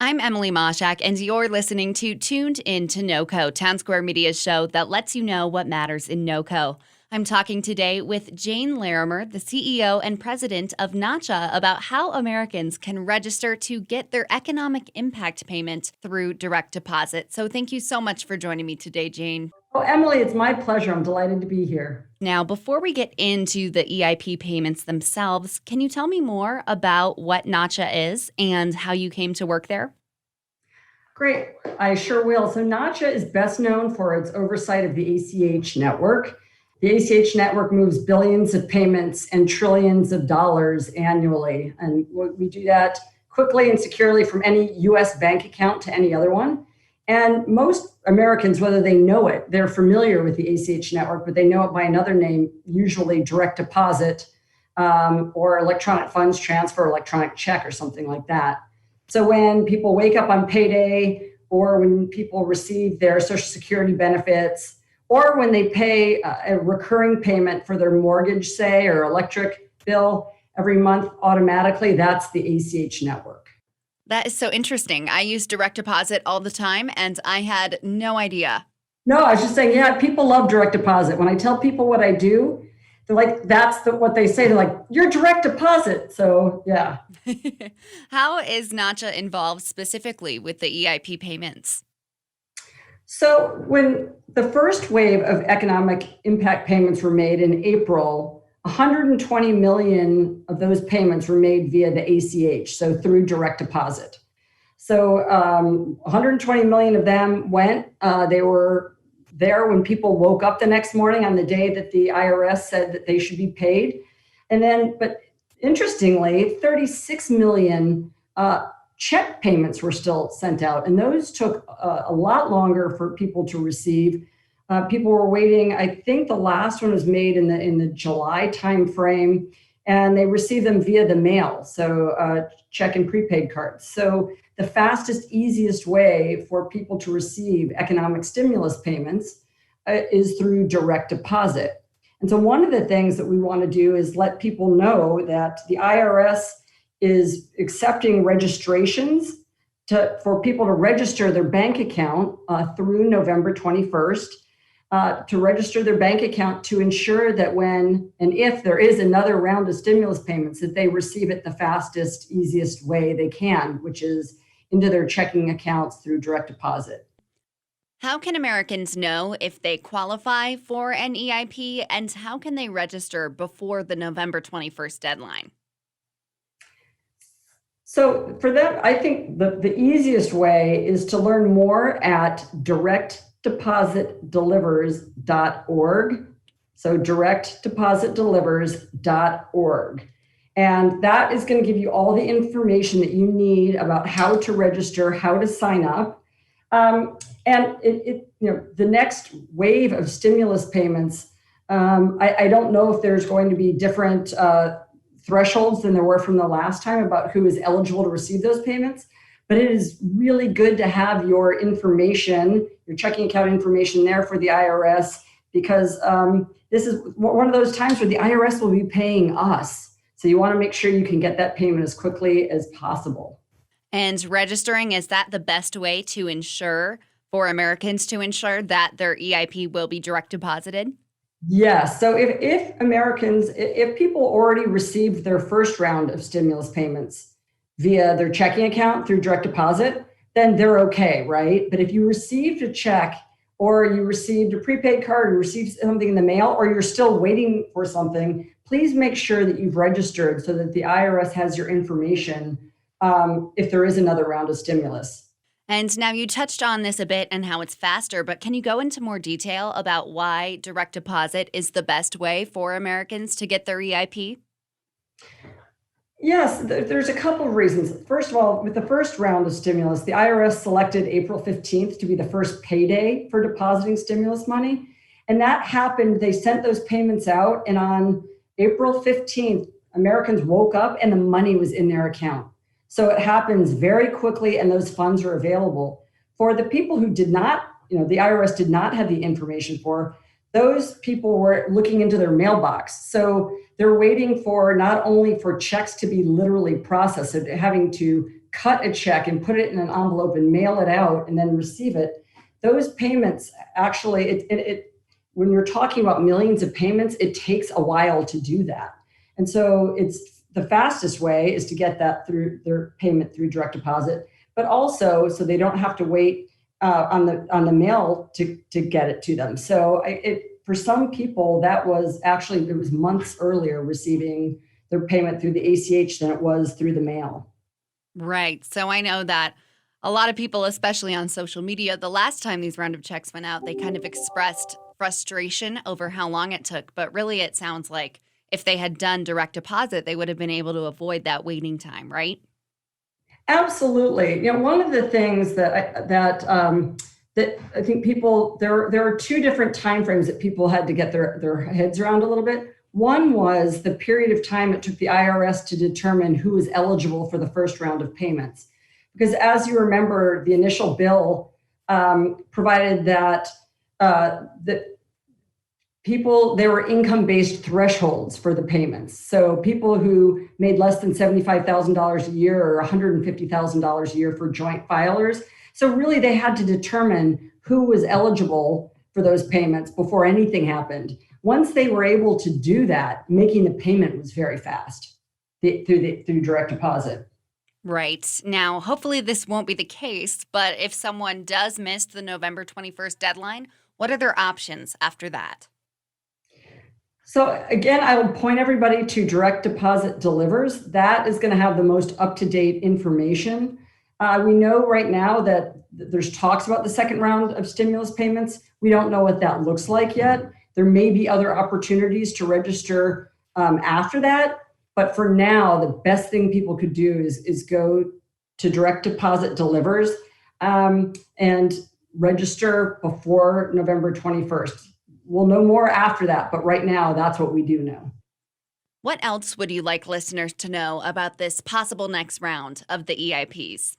I'm Emily Mashak, and you're listening to Tuned In to NoCo, Town Square Media's show that lets you know what matters in NoCo. I'm talking today with Jane Larimer, the CEO and president of NACHA, about how Americans can register to get their economic impact payment through direct deposit. So thank you so much for joining me today, Jane. Oh, Emily, it's my pleasure. I'm delighted to be here. Now, before we get into the EIP payments themselves, can you tell me more about what NACHA is and how you came to work there? Great. I sure will. So NACHA is best known for its oversight of the ACH network. The ACH network moves billions of payments and trillions of dollars annually. And we do that quickly and securely from any US bank account to any other one. And most Americans, whether they know it, they're familiar with the ACH network, but they know it by another name, usually direct deposit or electronic funds transfer, electronic check, or something like that. So when people wake up on payday, or when people receive their Social Security benefits, or when they pay a recurring payment for their mortgage, say, or electric bill every month automatically, that's the ACH network. That is so interesting. I use direct deposit all the time, and I had no idea. No, I was just saying, yeah, people love direct deposit. When I tell people what I do, they're like, what they say. They're like, you're direct deposit. So, yeah. How is NACHA involved specifically with the EIP payments? So when the first wave of economic impact payments were made in April, 120 million of those payments were made via the ACH, so through direct deposit. So 120 million of them went. They were there when people woke up the next morning on the day that the IRS said that they should be paid. And then, but interestingly, 36 million check payments were still sent out, and those took a lot longer for people to receive. People were waiting. I think the last one was made in the July timeframe, and they received them via the mail, so check and prepaid cards. So the fastest, easiest way for people to receive economic stimulus payments is through direct deposit. And so one of the things that we want to do is let people know that the IRS is accepting registrations for people to register their bank account through November 21st, to register their bank account to ensure that when and if there is another round of stimulus payments, that they receive it the fastest, easiest way they can, which is into their checking accounts through direct deposit. How can Americans know if they qualify for an EIP, and how can they register before the November 21st deadline? So for them, I think the easiest way is to learn more at directdepositdelivers.org. So directdepositdelivers.org. And that is going to give you all the information that you need about how to register, how to sign up. And the next wave of stimulus payments, I don't know if there's going to be different thresholds than there were from the last time about who is eligible to receive those payments. But it is really good to have your information, your checking account information there for the IRS, because this is one of those times where the IRS will be paying us. So you want to make sure you can get that payment as quickly as possible. And registering, is that the best way to ensure for Americans to ensure that their EIP will be direct deposited? Yes. So if people already received their first round of stimulus payments via their checking account through direct deposit, then they're okay, right? But if you received a check, or you received a prepaid card, or received something in the mail, or you're still waiting for something, please make sure that you've registered so that the IRS has your information if there is another round of stimulus. And now you touched on this a bit and how it's faster, but can you go into more detail about why direct deposit is the best way for Americans to get their EIP? Yes, there's a couple of reasons. First of all, with the first round of stimulus, the IRS selected April 15th to be the first payday for depositing stimulus money. And that happened, they sent those payments out, and on April 15th, Americans woke up and the money was in their account. So it happens very quickly, and those funds are available. For the people who did not, the IRS did not have the information for, those people were looking into their mailbox. So they're waiting for not only for checks to be literally processed, so having to cut a check and put it in an envelope and mail it out and then receive it, those payments actually, when you're talking about millions of payments, it takes a while to do that. And so it's the fastest way is to get that through their payment through direct deposit, but also so they don't have to wait on the mail to get it to them. So for some people, that was actually, it was months earlier receiving their payment through the ACH than it was through the mail. Right. So I know that a lot of people, especially on social media, the last time these round of checks went out, they kind of expressed frustration over how long it took. But really, it sounds like if they had done direct deposit, they would have been able to avoid that waiting time, right? Absolutely. One of the things that I think people, there are two different timeframes that people had to get their heads around a little bit. One was the period of time it took the IRS to determine who was eligible for the first round of payments. Because as you remember, the initial bill provided that there were income-based thresholds for the payments. So people who made less than $75,000 a year or $150,000 a year for joint filers. So really they had to determine who was eligible for those payments before anything happened. Once they were able to do that, making the payment was very fast through direct deposit. Right. Now, hopefully this won't be the case, but if someone does miss the November 21st deadline, what are their options after that? So again, I will point everybody to Direct Deposit Delivers. That is going to have the most up-to-date information. We know right now that there's talks about the second round of stimulus payments. We don't know what that looks like yet. There may be other opportunities to register after that. But for now, the best thing people could do is go to Direct Deposit Delivers and register before November 21st. We'll know more after that, but right now, that's what we do know. What else would you like listeners to know about this possible next round of the EIPs?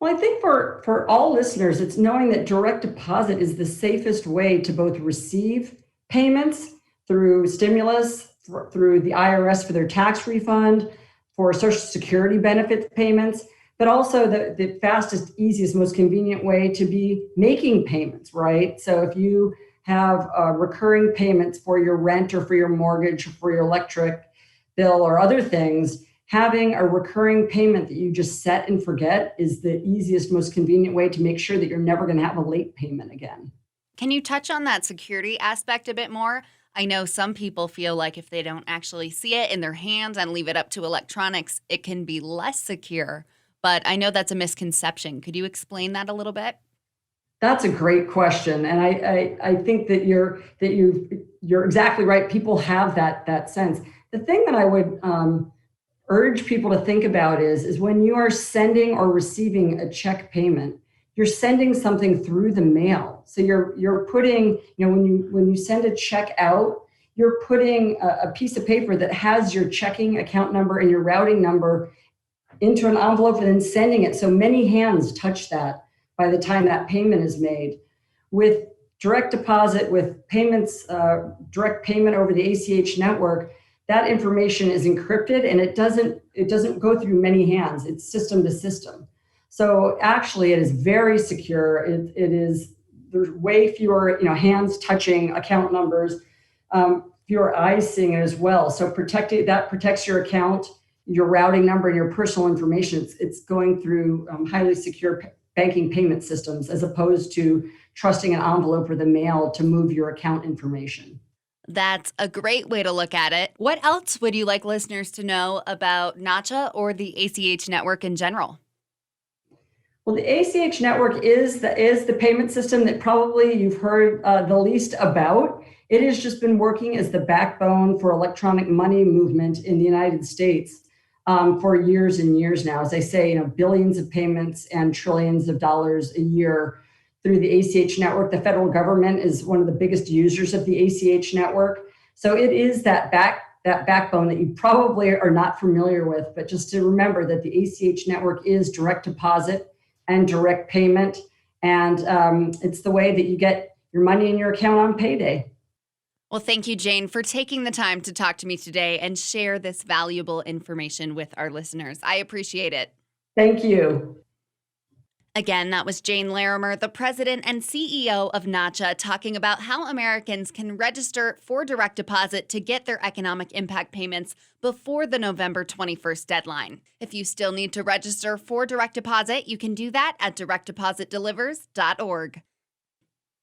Well, I think for all listeners, it's knowing that direct deposit is the safest way to both receive payments through stimulus, through the IRS for their tax refund, for Social Security benefits payments, but also the fastest, easiest, most convenient way to be making payments, right? So if you have recurring payments for your rent or for your mortgage or for your electric bill or other things, having a recurring payment that you just set and forget is the easiest, most convenient way to make sure that you're never going to have a late payment again. Can you touch on that security aspect a bit more? I know some people feel like if they don't actually see it in their hands and leave it up to electronics, it can be less secure. But I know that's a misconception. Could you explain that a little bit? That's a great question, and I think that you're exactly right. People have that sense. The thing that I would urge people to think about is when you are sending or receiving a check payment, you're sending something through the mail. So you're putting, when you send a check out, you're putting a piece of paper that has your checking account number and your routing number into an envelope and then sending it. So many hands touch that by the time that payment is made. With direct deposit, with payments, direct payment over the ACH network, that information is encrypted and it doesn't go through many hands. It's system to system. So actually it is very secure. There's way fewer hands touching account numbers, fewer eyes seeing it as well. So that protects your account, your routing number, and your personal information. It's going through highly secure banking payment systems as opposed to trusting an envelope or the mail to move your account information. That's a great way to look at it. What else would you like listeners to know about NACHA or the ACH network in general? Well, the ACH network is the payment system that probably you've heard the least about. It has just been working as the backbone for electronic money movement in the United States for years and years now. As I say, billions of payments and trillions of dollars a year through the ACH network. The federal government is one of the biggest users of the ACH network. So it is that backbone that you probably are not familiar with, but just to remember that the ACH network is direct deposit and direct payment. And it's the way that you get your money in your account on payday. Well, thank you, Jane, for taking the time to talk to me today and share this valuable information with our listeners. I appreciate it. Thank you. Again, that was Jane Larimer, the president and CEO of NACHA, talking about how Americans can register for direct deposit to get their economic impact payments before the November 21st deadline. If you still need to register for direct deposit, you can do that at directdepositdelivers.org.